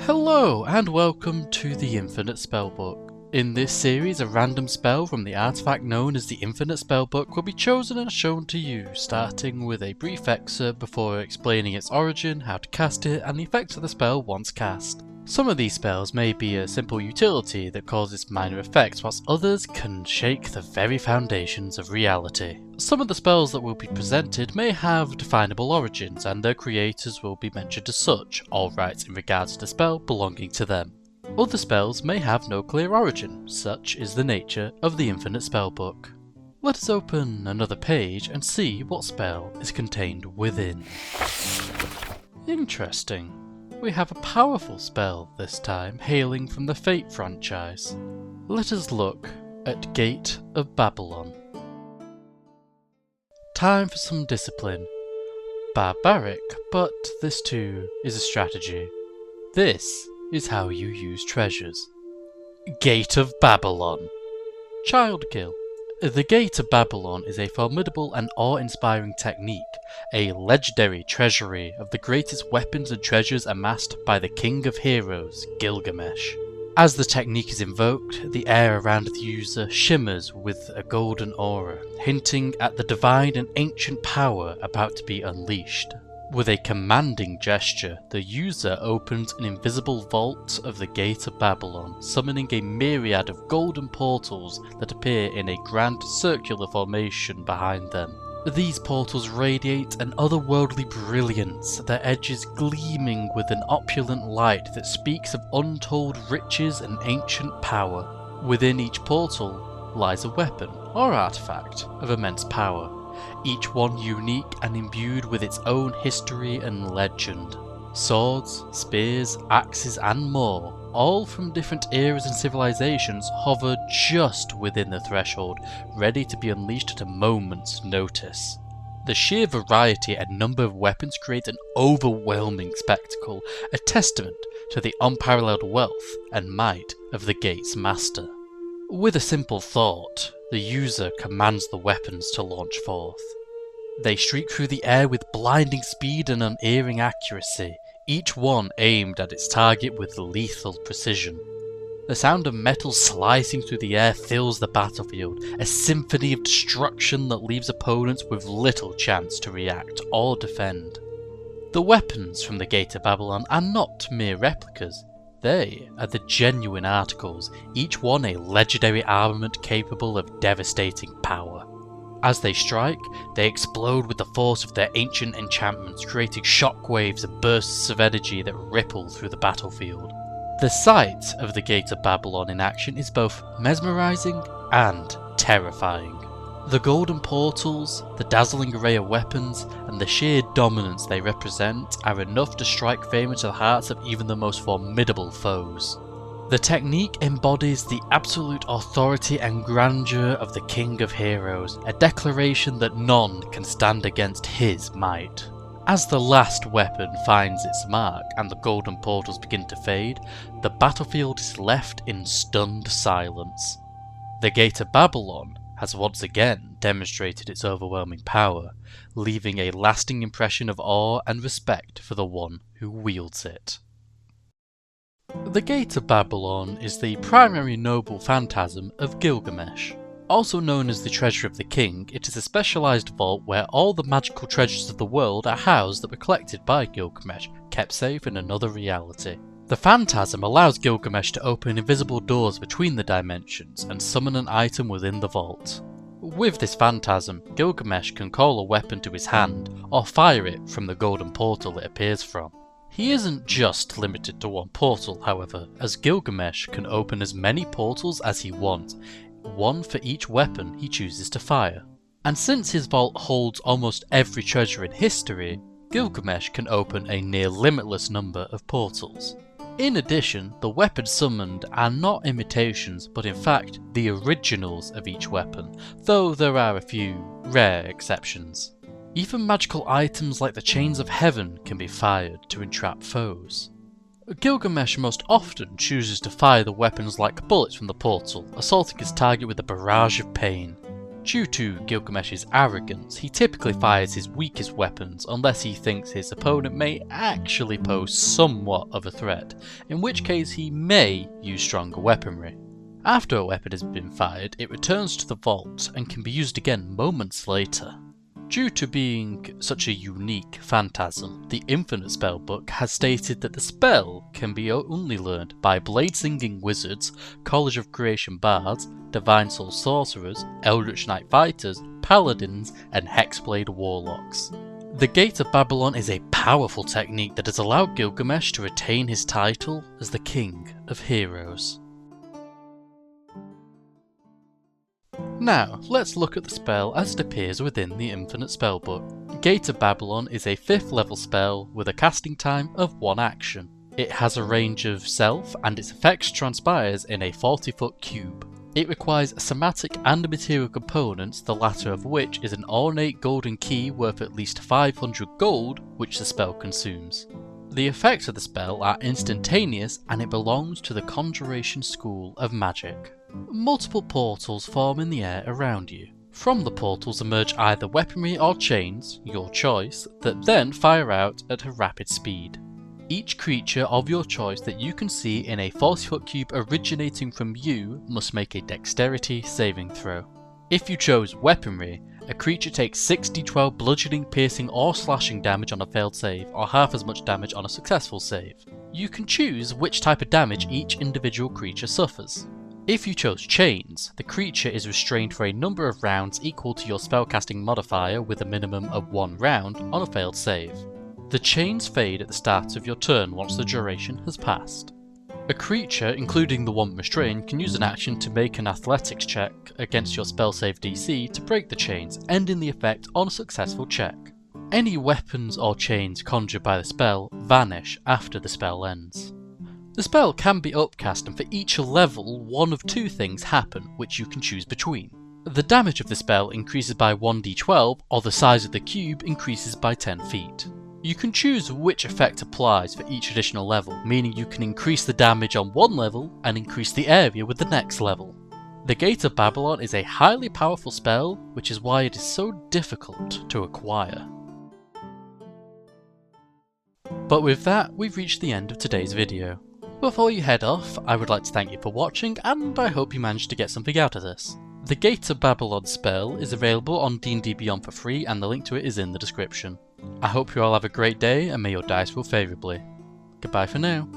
Hello and welcome to the Infinite Spellbook. In this series, a random spell from the artifact known as the Infinite Spellbook will be chosen and shown to you, starting with a brief excerpt before explaining its origin, how to cast it, and the effects of the spell once cast. Some of these spells may be a simple utility that causes minor effects, whilst others can shake the very foundations of reality. Some of the spells that will be presented may have definable origins, and their creators will be mentioned as such, all rights in regards to the spell belonging to them. Other spells may have no clear origin, such is the nature of the Infinite Spellbook. Let us open another page and see what spell is contained within. Interesting. We have a powerful spell this time, hailing from the Fate franchise. Let us look at Gate of Babylon. Time for some discipline. Barbaric, but this too is a strategy. This is how you use treasures. Gate of Babylon. Child Kill. The Gate of Babylon is a formidable and awe-inspiring technique, a legendary treasury of the greatest weapons and treasures amassed by the King of Heroes, Gilgamesh. As the technique is invoked, the air around the user shimmers with a golden aura, hinting at the divine and ancient power about to be unleashed. With a commanding gesture, the user opens an invisible vault of the Gate of Babylon, summoning a myriad of golden portals that appear in a grand circular formation behind them. These portals radiate an otherworldly brilliance, their edges gleaming with an opulent light that speaks of untold riches and ancient power. Within each portal lies a weapon or artifact of immense power, each one unique and imbued with its own history and legend. Swords, spears, axes and more, all from different eras and civilizations, hover just within the threshold, ready to be unleashed at a moment's notice. The sheer variety and number of weapons creates an overwhelming spectacle, a testament to the unparalleled wealth and might of the Gate's master. With a simple thought, the user commands the weapons to launch forth. They streak through the air with blinding speed and unerring accuracy, each one aimed at its target with lethal precision. The sound of metal slicing through the air fills the battlefield, a symphony of destruction that leaves opponents with little chance to react or defend. The weapons from the Gate of Babylon are not mere replicas. They are the genuine articles, each one a legendary armament capable of devastating power. As they strike, they explode with the force of their ancient enchantments, creating shockwaves and bursts of energy that ripple through the battlefield. The sight of the Gate of Babylon in action is both mesmerizing and terrifying. The golden portals, the dazzling array of weapons, and the sheer dominance they represent are enough to strike fear into the hearts of even the most formidable foes. The technique embodies the absolute authority and grandeur of the King of Heroes, a declaration that none can stand against his might. As the last weapon finds its mark and the golden portals begin to fade, the battlefield is left in stunned silence. The Gate of Babylon has once again demonstrated its overwhelming power, leaving a lasting impression of awe and respect for the one who wields it. The Gate of Babylon is the primary Noble Phantasm of Gilgamesh. Also known as the Treasure of the King, it is a specialised vault where all the magical treasures of the world are housed that were collected by Gilgamesh, kept safe in another reality. The Phantasm allows Gilgamesh to open invisible doors between the dimensions and summon an item within the vault. With this Phantasm, Gilgamesh can call a weapon to his hand or fire it from the golden portal it appears from. He isn't just limited to one portal, however, as Gilgamesh can open as many portals as he wants, one for each weapon he chooses to fire. And since his vault holds almost every treasure in history, Gilgamesh can open a near limitless number of portals. In addition, the weapons summoned are not imitations, but in fact the originals of each weapon, though there are a few rare exceptions. Even magical items like the Chains of Heaven can be fired to entrap foes. Gilgamesh most often chooses to fire the weapons like bullets from the portal, assaulting his target with a barrage of pain. Due to Gilgamesh's arrogance, he typically fires his weakest weapons unless he thinks his opponent may actually pose somewhat of a threat, in which case he may use stronger weaponry. After a weapon has been fired, it returns to the vault and can be used again moments later. Due to being such a unique phantasm, the Infinite Spellbook has stated that the spell can be only learned by blade-singing wizards, College of Creation bards, Divine Soul sorcerers, Eldritch Knight fighters, paladins, and Hexblade warlocks. The Gate of Babylon is a powerful technique that has allowed Gilgamesh to retain his title as the King of Heroes. Now, let's look at the spell as it appears within the Infinite Spellbook. Gate of Babylon is a 5th level spell with a casting time of 1 action. It has a range of self and its effects transpires in a 40-foot cube. It requires somatic and material components, the latter of which is an ornate golden key worth at least 500 gold, which the spell consumes. The effects of the spell are instantaneous and it belongs to the Conjuration School of Magic. Multiple portals form in the air around you. From the portals emerge either weaponry or chains, your choice, that then fire out at a rapid speed. Each creature of your choice that you can see in a 40-foot cube originating from you must make a dexterity saving throw. If you chose weaponry, a creature takes 6d12 bludgeoning, piercing or slashing damage on a failed save, or half as much damage on a successful save. You can choose which type of damage each individual creature suffers. If you chose chains, the creature is restrained for a number of rounds equal to your spellcasting modifier with a minimum of 1 round on a failed save. The chains fade at the start of your turn once the duration has passed. A creature, including the one restrained, can use an action to make an athletics check against your spell save DC to break the chains, ending the effect on a successful check. Any weapons or chains conjured by the spell vanish after the spell ends. The spell can be upcast, and for each level, one of 2 things happen, which you can choose between. The damage of the spell increases by 1d12, or the size of the cube increases by 10 feet. You can choose which effect applies for each additional level, meaning you can increase the damage on one level and increase the area with the next level. The Gate of Babylon is a highly powerful spell, which is why it is so difficult to acquire. But with that, we've reached the end of today's video. Before you head off, I would like to thank you for watching, and I hope you managed to get something out of this. The Gate of Babylon spell is available on D&D Beyond for free, and the link to it is in the description. I hope you all have a great day, and may your dice roll favourably. Goodbye for now.